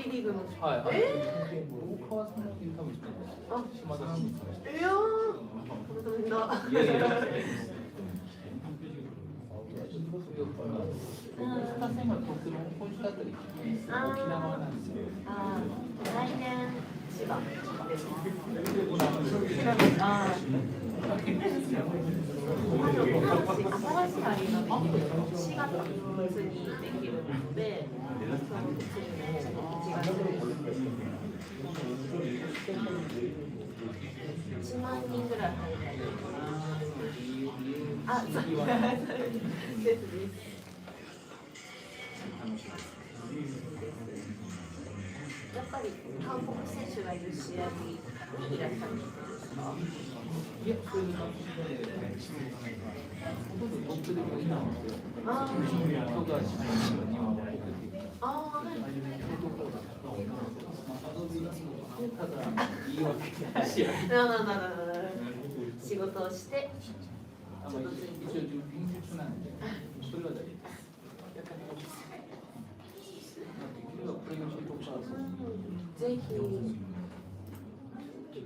J リーグの。はい。大川さんのインタビューしてます。島田さん。いやー、いやいや。来年千葉です。新しいアリーナできる4月にできるので、そのチームも1月1万人ぐらい入る。あ、そうです。やっぱり韓国選手がいる試合にいらっしゃるんですか？いや、そういう感じで、ほとんどトップでもいいなんですよ。人が日本はただ言い訳なしや。仕事をして、一応品質なんで、それは大丈夫です。ぜひ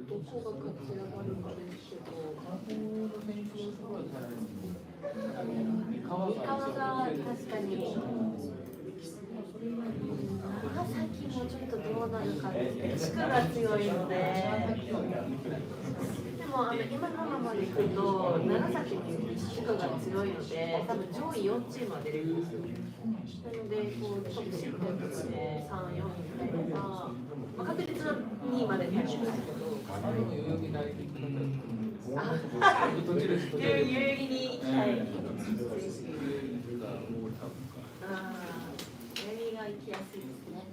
どこが勝ち上がるかですけど、三河が確かに長崎もちょっとどうなるかですけど、地区が強いので、でも今のままでいくと長崎って地区が強いので、多分上位4チームは出れるんですよ。なのでこう得失点とかで3、4みたいな、まあ、確実な2位までになるんですけど、有利に行きたい。代々木が行きやすいですね。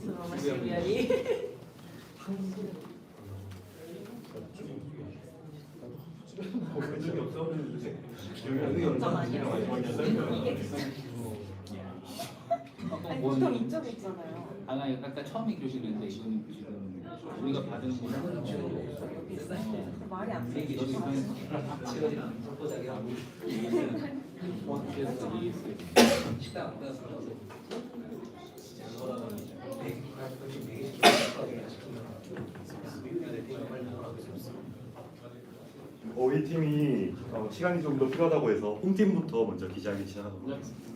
そのまま渋谷に。보통 이쪽에 있잖아요. 아까 처음에 교실인데 이거는 지금 우리가 받은 거는 말이 안 돼. 이 팀이 시간이 좀 더 필요하다고 해서 홈팀부터 먼저 기자회견 시작하도록 하겠습니다.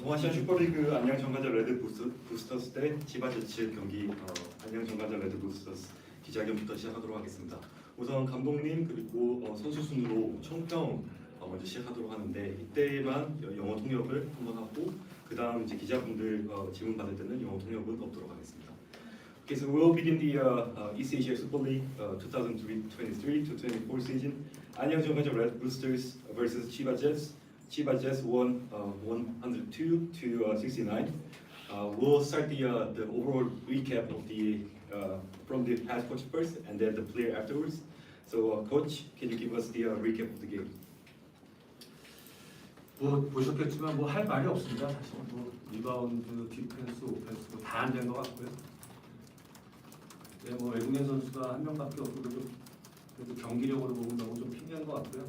동아시안 슈퍼리그 안양 정관장 레드 부스터스 대 지바저츠 경기 안양 정관장 레드 부스터스 기자회견부터 시작하도록 하겠습니다. 우선 감독님 그리고 선수 순으로 총평 먼저 시작하도록 하는데 이때만 영어 통역을 한번 하고 그 다음 이제 기자분들 질문 받을 때는 영어 통역은 없도록 하겠습니다. Okay, so we'll begin the East Asia Super League 2023-24 season. 안양 정관장 Red Boosters versus Chiba Jets. Chiba Jets won 102 to 69. We'll start the overall recap of the from the head coach first, and then the player afterwards. So, coach, can you give us the recap of the game? 뭐 보셨겠지만 뭐 할 말이 없습니다. 사실 뭐 리바운드, 디펜스, 오펜스 다 안 된 것 같고요. 네, 뭐 외국인 선수가 한 명밖에 없고 그래도 경기력으로 보면 너무 좀 피곤한 것 같고요.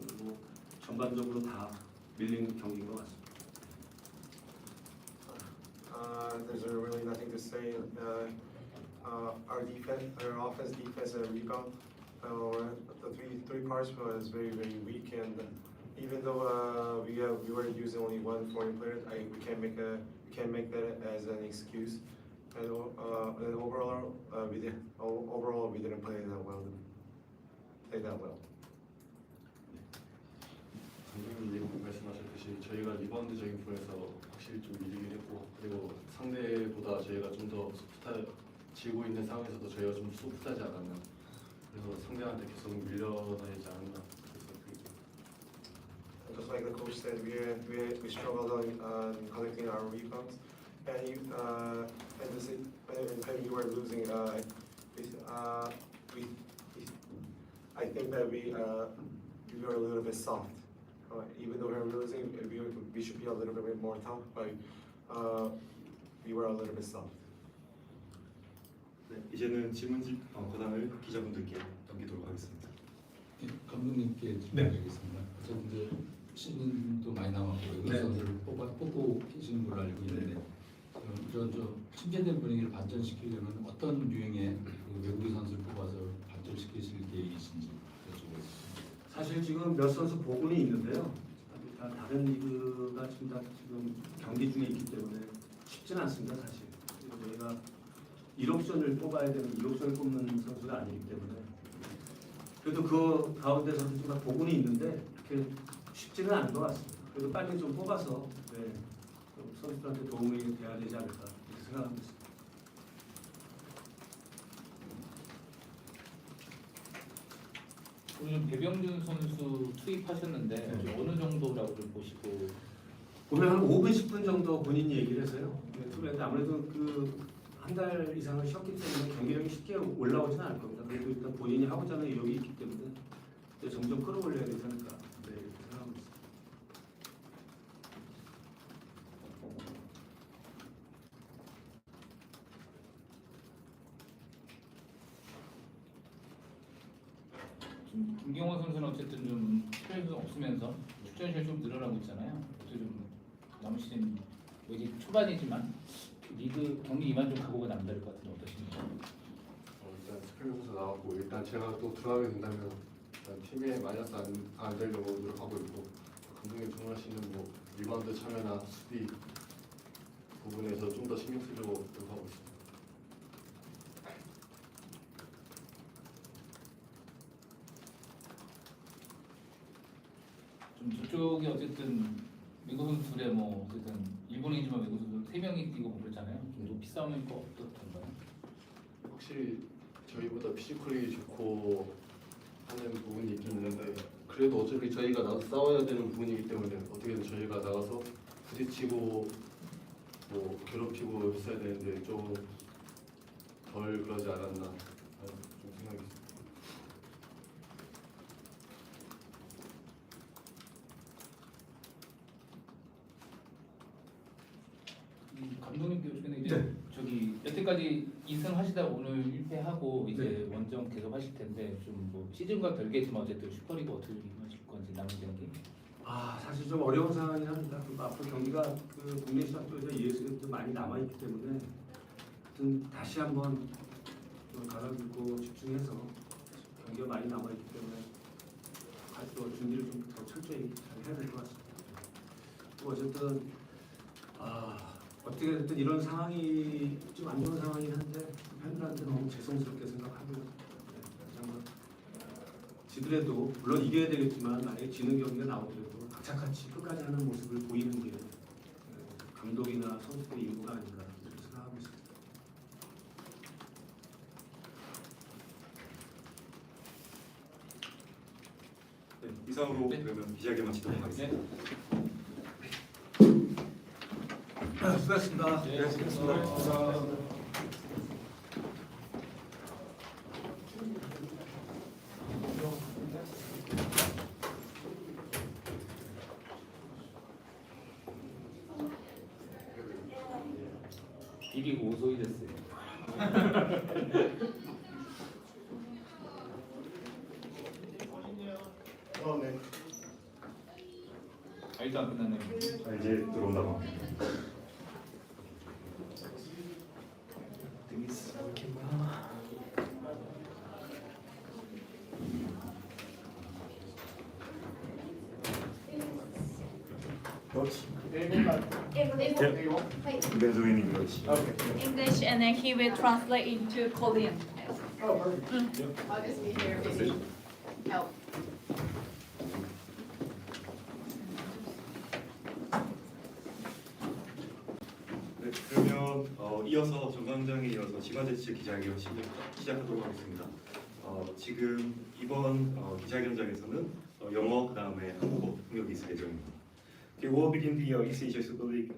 그리고 전반적으로 다 밀린 경기인 것 같습니다. There's really nothing to say. Our defense, our offense, defense, and rebound. The three parts was very weak, and even though we were using only one foreign player, we can't make that as an excuse. And overall, we didn't play that well. 감독님 말씀하셨듯이 저희가 리바운드적인 부분에서 확실히 좀 밀리긴 했고, 그리고 상대보다 저희가 좀 더 지고 있는 상황에서도 저희가 좀 소프트하지 않았나. 그래서 상대한테 계속 밀려다니지 않았나. 그래서 그게 좀 Just like the coach said, we struggled on collecting our rebounds, and when you were losing, I think that we were a little bit soft. Even though we were losing, we should be a little bit more tough, but we were a little bit soft. 네, 이제는 질문 권한을 기자분들께 넘기도록 하겠습니다. 예, 감독님께 질문드리겠습니다. 어쨌든 이제 시즌도 많이 남았고 외국 네. 선수를 뽑고 계시는 걸로 알고 있는데 저 침체된 분위기를 반전시키려면 어떤 유형의 그 외국인 선수를 뽑아서 반전시키실 계획이신지 여쭤보겠습니다. 사실 지금 몇 선수 보군이 있는데요. 다 다른 리그가 지금 경기 중에 있기 때문에 쉽지는 않습니다. 사실 그리고 저희가 1옵션을 뽑아야 되는 2옵션을 뽑는 선수가 아니기 때문에 그래도 그 가운데서도 좀 보군이 있는데 그렇게 쉽지는 않은 것 같습니다. 그래도 빨리 좀 뽑아서 좀 선수들한테 도움이 돼야 되지 않을까 이렇게 생각하고 있습니다. 오늘 배병준 선수 투입하셨는데 좀 어느 정도라고 좀 보시고 보면 한 5분, 10분 정도 본인이 얘기를 해서요. 그런데 아무래도 그 한 달 이상을 쉬었기 때문에 경기력이 쉽게 올라오지는 않을 겁니다. 그래도 일단 본인이 하고자 하는 의욕이 있기 때문에 이제 점점 끌어올려야 되지 않을까 이렇게 생각하고 있습니다. 좀 김경호 선수는 어쨌든 좀 출전이 없으면서 출전이 좀 늘어나고 있잖아요. 어떻게 좀 남은 시즌 뭐 이제 초반이지만 리그 경기 이만 좀 각오가 남다를 것 같은데 어떠십니까? 일단 스크린 선수 나왔고 일단 제가 또 들어가게 된다면 일단 팀에 마이너스 안 되려고 노력하고 있고 감독님 주문하시는 뭐 리바운드 참여나 수비 부분에서 좀 더 신경 쓰려고 노력하고 있습니다. 좀 저쪽이 어쨌든 미국 선수들의 뭐 어쨌든 일본이지만 외국 선수 3명이 뛰고 뭐 그랬잖아요. 좀 높이 싸우니까 어떻던가요? 확실히 저희보다 피지컬이 좋고 하는 부분이 있긴 있는데 그래도 어차피 저희가 나가서 싸워야 되는 부분이기 때문에 어떻게든 저희가 나가서 부딪히고 뭐 괴롭히고 했어야 되는데 좀 덜 그러지 않았나 하는 좀 생각이 있습니다. 감독님께 요즘에 이제 저기 여태까지 2승 하시다 오늘 1패하고 이제 원정 계속 하실 텐데 좀 뭐 시즌과 별개지만 어쨌든 슈퍼리그 어떻게 하실 건지 남은 경기. 사실 좀 어려운 상황이긴 합니다. 그리고 앞으로 경기가 그 국내 시합도 이제 ESL도 많이 남아 있기 때문에 하여튼 다시 한번 좀 가다듬고 집중해서 경기가 많이 남아 있기 때문에 또 준비를 좀 더 철저히 잘 해야 될 것 같습니다. 또 어쨌든 어떻게 됐든 이런 상황이 좀 안 좋은 상황이긴 한데 팬들한테 너무 죄송스럽게 생각하고요. 그냥 지더라도 물론 이겨야 되겠지만 만약에 지는 경기가 나오더라도 악착같이 끝까지 하는 모습을 보이는 게 감독이나 선수들의 임무가 아닌가 이렇게 생각하고 있습니다. 네, 이상으로 그러면 기자회견 마치도록 하겠습니다. 수고하셨습니다. 네, 수고하셨습니다. 비비고 오소이 됐어요. 네. 아직도 안 끝났네요. 이제 들어온다고 합니다. English. Wait, They're doing English. English, and then he will translate into Korean. I'll just be here if you need help. 네, 그러면 이어서 정관 전광장에 이어서 지바제츠 기자회견 시작하도록 하겠습니다. 지금 이번 기자회견장에서는 영어 그다음에 한국어 통역이 있을 예정입니다. Okay, we'll begin the ECHL Super League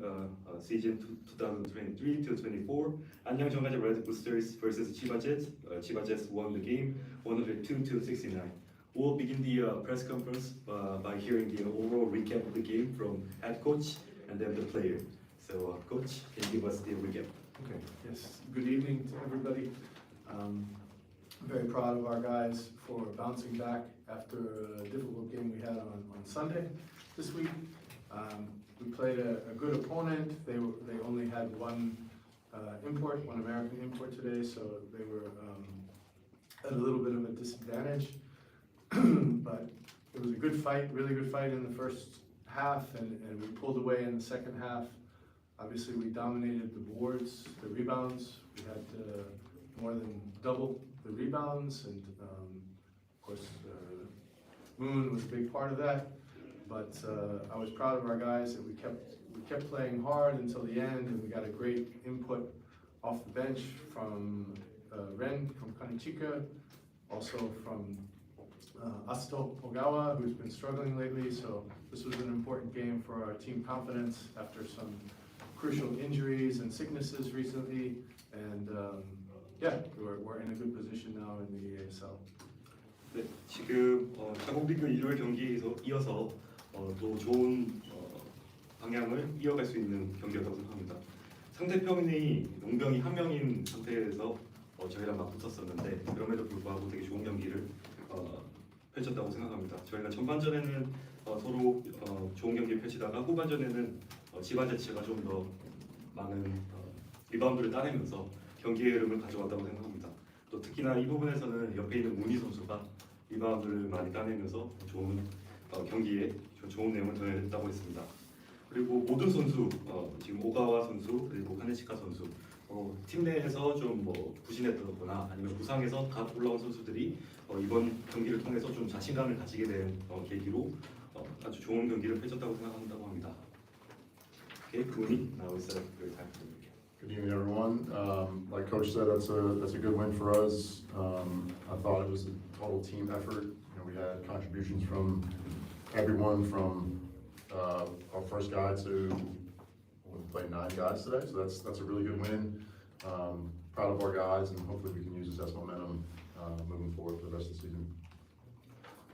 season 2023-24. 안녕 정가자 Red Boosters versus Chiba Jets. Chiba Jets won the game 102-69. We'll begin the press conference by hearing the overall recap of the game from head coach and then the player. So, coach, can you give us the recap? Okay, yes. Good evening to everybody. I'm very proud of our guys for bouncing back after a difficult game we had on Sunday this week. We played a good opponent. They only had one American import today, so they were at a little bit of a disadvantage. But it was a good fight, really good fight in the first half, and we pulled away in the second half. Obviously, we dominated the boards, the rebounds. We had more than double the rebounds, and of course, Moon was a big part of that. But I was proud of our guys that we kept playing hard until the end, and we got a great input off the bench from Ren from Kanichika, also from Asto Ogawa, who's been struggling lately. So this was an important game for our team confidence after some crucial injuries and sicknesses recently. And yeah, we're in a good position now in the EASL. 네, 지금 자국리그 일요일 경기에 이어서 또 좋은 방향을 이어갈 수 있는 경기였다고 생각합니다. 상대편이 용병이 한 명인 상태에서 저희랑 막 붙었었는데 그럼에도 불구하고 되게 좋은 경기를 펼쳤다고 생각합니다. 저희가 전반전에는 서로 좋은 경기를 펼치다가 후반전에는 지바제츠가 좀 더 많은 리바운드를 따내면서 경기의 흐름을 가져왔다고 생각합니다. 또 특히나 이 부분에서는 옆에 있는 문희 선수가 리바운드를 많이 따내면서 좋은 경기에 좋은 내용을 더해냈다고 했습니다. 그리고 모든 선수, 지금 오가와 선수 그리고 카네치카 선수 팀 내에서 좀 부진했거나 아니면 부상에서 각 올라온 선수들이 이번 경기를 통해서 좀 자신감을 가지게 된 계기로 아주 좋은 경기를 펼쳤다고 생각한다고 합니다. Okay, Mooney, now it's your time to begin. Good evening, everyone. Like Coach said, that's a good win for us. I thought it was a total team effort. You know, we had contributions from everyone, from our first guy to we played 9 guys today, so that's a really good win. Proud of our guys, and hopefully we can use this as momentum moving forward for the rest of the season.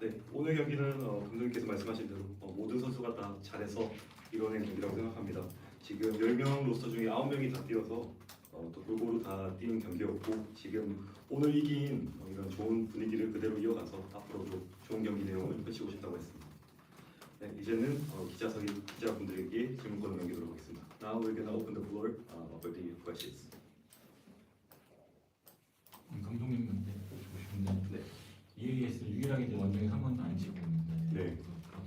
네, 오늘 경기는 감독님께서 말씀하신 대로 모든 선수가 다 잘해서 이뤄낸 경기라고 생각합니다. 지금 10명 로스터 중에 9명이 다 뛰어서 또 골고루 다 뛰는 경기였고 지금 오늘 이긴 이런 좋은 분위기를 그대로 이어가서 앞으로도 좋은 경기 내용을 펼치고 싶다고 했습니다. 네, 이제는 기자분들에게 질문권을 넘기도록 하겠습니다. Now we're gonna open the floor for the questions. 감독님한테 보고 싶은데 네. EAS 유일하게 이제 원정에 한 번도 안 치고 있는데 네.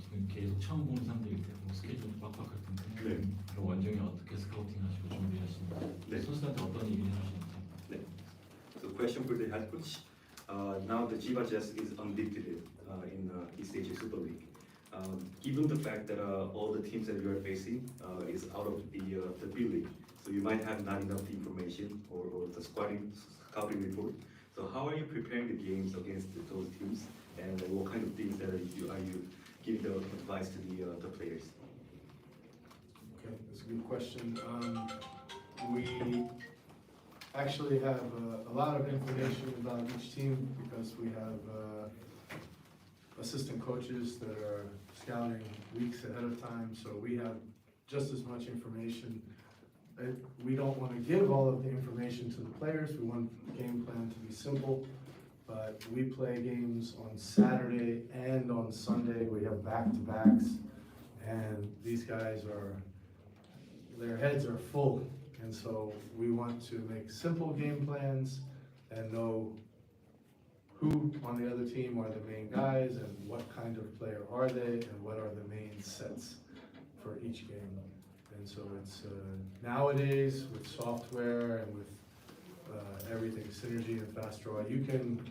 지금 계속 처음 보는 사람들이 때문에 스케줄도 빡빡할 텐데 네. 그럼 원정에 어떻게 스카우팅하시고 준비하시는지 네. 선수한테 어떤 얘기를 해주시는지. 네. So question for the head coach. Now the Chiba Jets is undefeated in East Asia Super League. Given the fact that all the teams that you are facing is out of the B League, so you might have not enough information or the scouting report. So how are you preparing the games against those teams, and what kind of things that are you giving the advice to the players? Okay, that's a good question. We actually have a lot of information about each team because we have assistant coaches that are scouting weeks ahead of time, so we have just as much information. We don't want to give all of the information to the players. We want the game plan to be simple, but we play games on Saturday and on Sunday. We have back-to-backs, and these guys their heads are full, and so we want to make simple game plans and know who on the other team are the main guys and what kind of player are they and what are the main sets for each game. And so it's nowadays with software and with everything, Synergy and Fast Draw, you can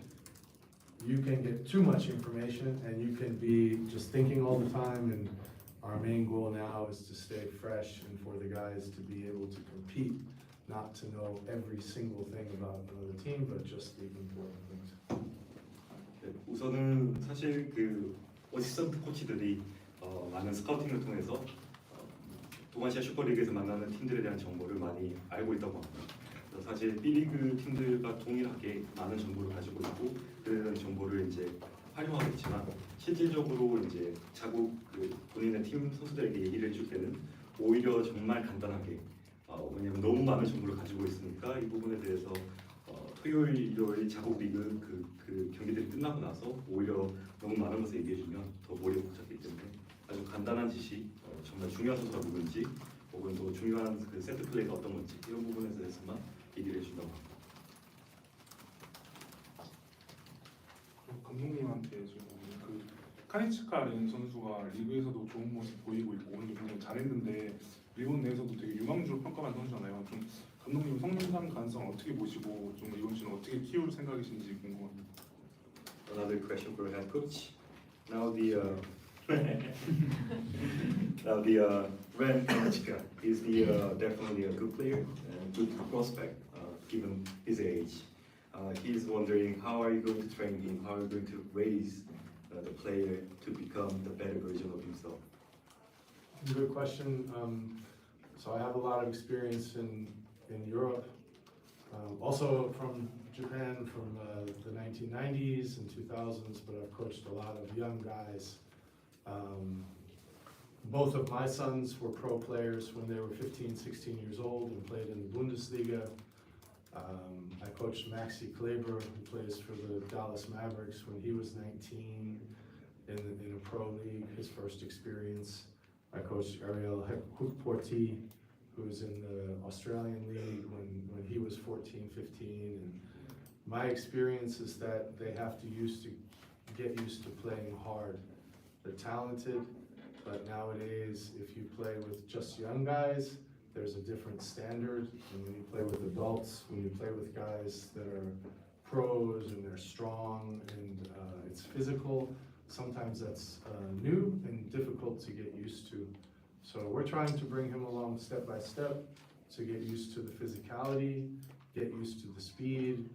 get too much information and you can be just thinking all the time, and our main goal now is to stay fresh and for the guys to be able to compete not to know every single thing about another team, but just the important things. 네, 우선은 사실 그 어시스턴트 코치들이 많은 스카우팅을 통해서 동아시아 슈퍼리그에서 만나는 팀들에 대한 정보를 많이 알고 있다고 합니다. 그래서 사실 B리그 팀들과 동일하게 많은 정보를 가지고 있고 그런 정보를 이제 활용하겠지만 실질적으로 이제 자국 본인의 팀 선수들에게 얘기를 해줄 때는 오히려 정말 간단하게 왜냐면 너무 많은 정보를 가지고 있으니까 이 부분에 대해서 토요일, 일요일 자국 리그 그 경기들이 끝나고 나서 오히려 너무 많은 것을 얘기해주면 더 머리에 붙잡기 때문에 아주 간단한 지시, 정말 중요한 선수가 누군지 혹은 또 중요한 그 세트 플레이가 어떤 건지 이런 부분에 대해서만 얘기를 해준다고 합니다. 감독님한테 지금 그 카니츠카라는 선수가 리그에서도 좋은 모습 보이고 있고 오늘 굉장히 잘했는데 일본 내에서도 되게 유망주로 평가받는 선수잖아요. 좀 감독님 성장 가능성을 어떻게 보시고 좀 이번 시즌 어떻게 키울 생각이신지 궁금합니다. Another question for head coach. Now the Ren Kanachika is definitely a good player and good prospect given his age. He's wondering how are you going to train him? How are you going to raise the player to become the better version of himself? Good question. So I have a lot of experience in Europe, also from Japan from the 1990s and 2000s, but I've coached a lot of young guys. Both of my sons were pro players when they were 15, 16 years old and played in the Bundesliga. I coached Maxi Kleber, who plays for the Dallas Mavericks, when he was 19 in a pro league, his first experience. I coached Ariel Hukporti, who was in the Australian league when he was 14, 15. And my experience is that they have to get used to playing hard. They're talented, but nowadays, if you play with just young guys, there's a different standard. And when you play with adults, when you play with guys that are pros and they're strong and it's physical, sometimes that's new and difficult to get used to. So we're trying to bring him along step by step to get used to the physicality, get used to the speed,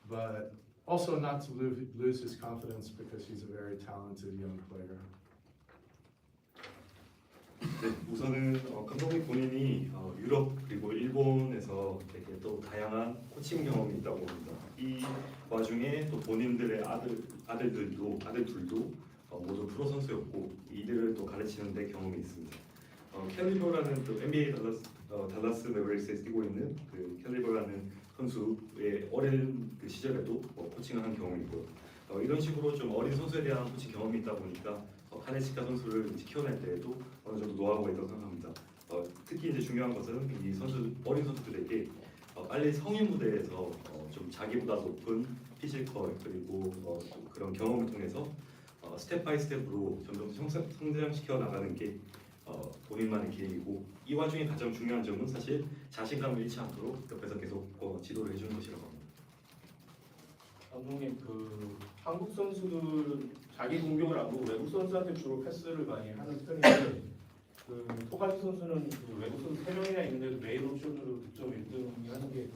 but also not to lose his confidence because he's a very talented young player. 네, 우선은 감독님 본인이 유럽 그리고 일본에서 되게 또 다양한 코칭 경험이 있다고 합니다. 이 와중에 또 본인들의 아들들도 모두 프로 선수였고 이들을 또 가르치는 데 경험이 있습니다. 캘리버라는 또 NBA 달라스 매버릭스에 뛰고 있는 그 캘리버라는 선수의 어린 그 시절에도 코칭을 한 경험이 있고요. 이런 식으로 좀 어린 선수에 대한 코칭 경험이 있다 보니까 카네치카 선수를 키워낼 때에도 어느 정도 노하우가 있다고 생각합니다. 특히 이제 중요한 것은 이 어린 선수들에게 빨리 성인 무대에서 좀 자기보다 높은 피지컬 그리고 그런 경험을 통해서 스텝 바이 스텝으로 점점 성장시켜 나가는 게 본인만의 길이고 이 와중에 가장 중요한 점은 사실 자신감을 잃지 않도록 옆에서 계속 지도를 해주는 것이라고 합니다. 감독님, 그 한국 선수들 자기 공격을 안 보고 외국 선수한테 주로 패스를 많이 하는 편인데 그 토카지 선수는 그 외국 선수 3명이나 있는데도 매일 옵션으로 득점 1등이 하는 게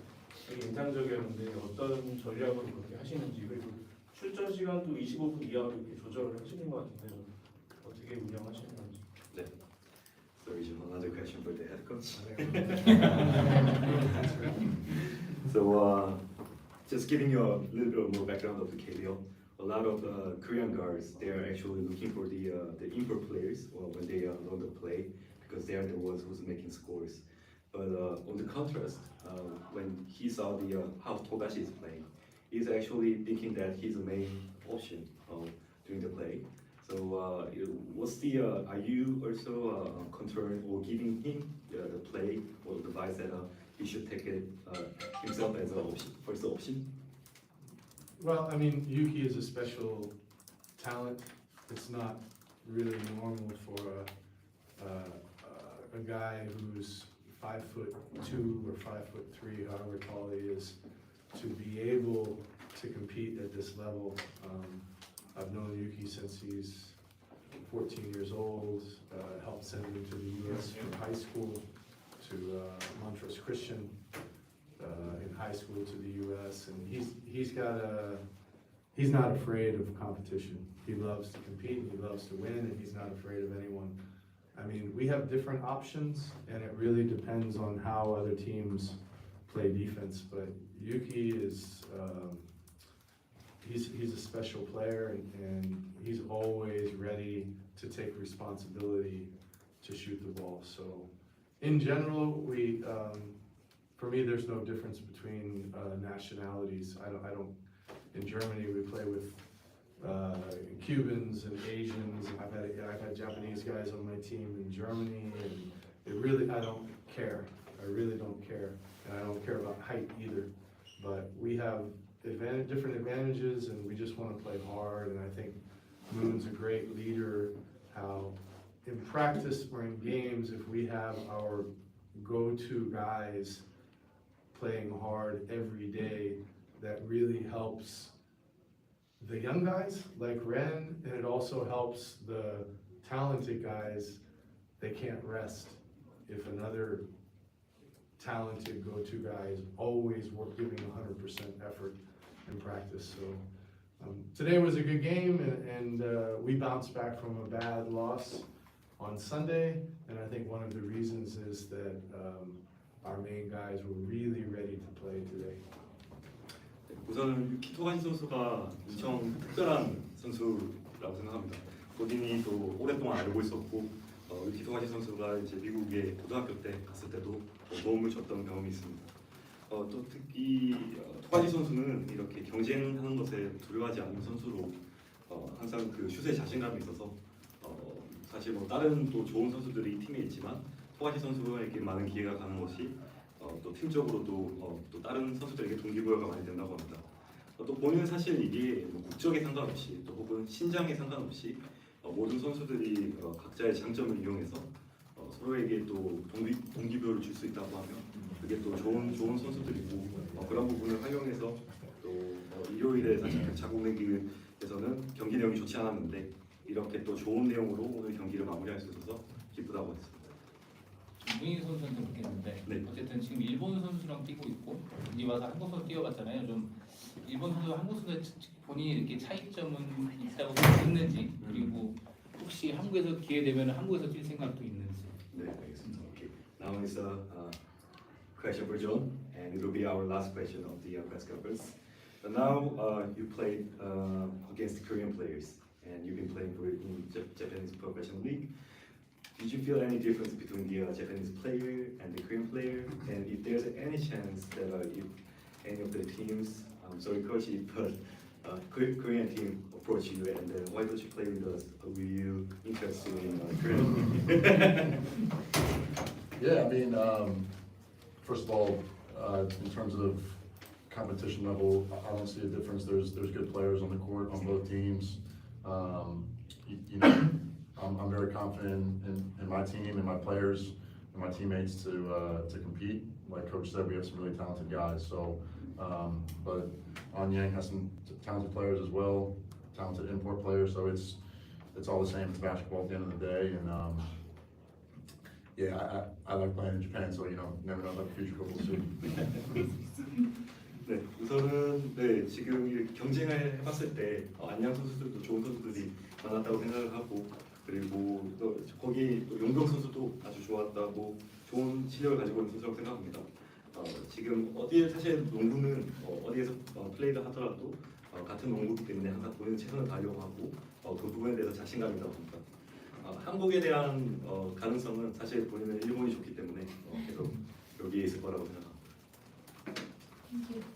되게 인상적이었는데 어떤 전략으로 그렇게 하시는지 그리고 출전 시간도 25분 이하로 이렇게 조절을 하시는 것 같은데 어떻게 운영하시는 건지. 네. So another question for the head coach. So just giving you a little bit more background of the KBL. A lot of Korean guards, they are actually looking for the import players when they learn to play because they are the ones who's making scores. But on the contrast, when he saw how Togashi is playing, he's actually thinking that he's the main option during the play. So what's are you also concerned or giving him the play or the advice that he should take it himself as a first option? Well, I mean, Yuki is a special talent. It's not really normal for a guy who's 5'2" or 5'3", however tall he is, to be able to compete at this level. I've known Yuki since he's 14 years old, helped send him to the US from high school to Montrose Christian. high school to the U.S. and he's not afraid of competition. He loves to compete, and he loves to win, and he's not afraid of anyone. I mean, we have different options, and it really depends on how other teams play defense. But Yuki is he's a special player, and he's always ready to take responsibility to shoot the ball. So, in general, for me, there's no difference between nationalities. I don't. In Germany, we play with Cubans and Asians. I've had Japanese guys on my team in Germany, and I don't care. I really don't care, and I don't care about height either. But we have different advantages, and we just want to play hard. And I think Moon's a great leader. How in practice or in games, if we have our go-to guys playing hard every day, that really helps the young guys like Ren, and it also helps the talented guys. They can't rest if another talented go-to guy is always giving 100% effort in practice. So today was a good game, and we bounced back from a bad loss on Sunday, and I think one of the reasons is that our main guys were really ready to play today. 우선 유키 토가시 선수가 엄청 특별한 선수라고 생각합니다. 본인이 또 오랫동안 알고 있었고 유키 토가시 선수가 이제 미국에 고등학교 때 갔을 때도 도움을 줬던 경험이 있습니다. 또 특히 토가시 선수는 이렇게 경쟁하는 것에 두려워하지 않는 선수로 항상 그 슛에 자신감이 있어서 사실 뭐 다른 또 좋은 선수들이 팀에 있지만 토가시 선수에게 많은 기회가 가는 것이 또 팀적으로도 또 다른 선수들에게 동기부여가 많이 된다고 합니다. 또 본인은 사실 이게 뭐 국적에 상관없이 또 혹은 신장에 상관없이 모든 선수들이 각자의 장점을 이용해서 서로에게 또 동기부여를 줄 수 있다고 하면 그게 또 좋은 선수들이고 그런 부분을 활용해서 또 일요일에 사실 자국 내기에서는 경기 내용이 좋지 않았는데 이렇게 또 좋은 내용으로 오늘 경기를 마무리할 수 있어서 기쁘다고 했습니다. 문희 선수한테 묻겠는데 네. 어쨌든 지금 일본 선수랑 뛰고 있고 여기 와서 한국 선수 뛰어봤잖아요. 좀 일본 선수 한국 선수 본인이 이렇게 차이점은 있다고 생각했는지 그리고 혹시 한국에서 기회 되면 한국에서 뛸 생각도 있는지. 네, 알겠습니다. Okay. Now is a question for John, and it will be our last question of the press conference. But now you played against Korean players, and you've been playing for in Japanese professional league. Did you feel any difference between the Japanese player and the Korean player? And if there's any chance that if any of the teams, I'm sorry, coach, but Korean team approach you and then why don't you play with us? Were you interested in Korean? Yeah, I mean, first of all, in terms of competition level, I don't see a difference. There's good players on the court on both teams. You know, I'm very confident in my team and my players and my teammates to compete. Like Coach said, we have some really talented guys. So, but Anyang has some talented players as well, talented import players. So it's all the same. It's basketball at the end of the day. And yeah, I like playing in Japan. So you know, never know about the future. We'll see. 네, 우선은 지금 이 경쟁을 해봤을 때 안양 선수들도 좋은 선수들이 많았다고 생각을 하고 그리고 또 거기 또 용병 선수도 아주 좋았다고 좋은 실력을 가지고 있는 선수라고 생각합니다. 지금 사실 농구는 어디에서 플레이를 하더라도 같은 농구이기 때문에 항상 본인은 최선을 다하려고 하고 그 부분에 대해서 자신감이 있다고 봅니다. 한국에 대한 가능성은 사실 본인은 일본이 좋기 때문에 계속 여기에 있을 거라고 생각합니다.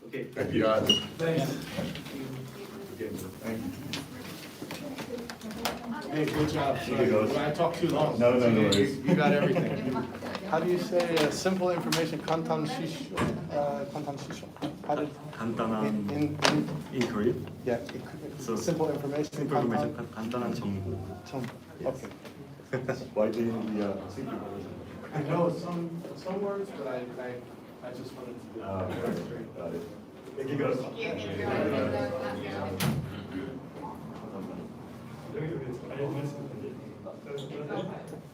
Okay. Thank you guys. Thanks. Thank you. Hey, good job. Thank you, Coach. I talked too long. No You worries. got everything. How do you say simple information? Kantan shisho. How did 간단한 in Korean? yeah. So Simple information. simple information 간단한 정보. Okay. Why do you need the simple information? I know some words, but I just wanted to do it. Got it. Thank you guys.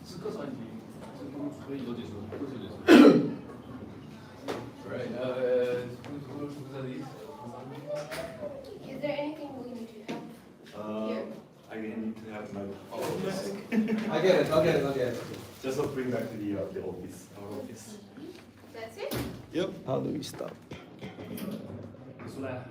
스커 사인지 이거지. Right. had my office. I get it. Just to bring back to the office, our office. That's it? Yep. How do we stop? So that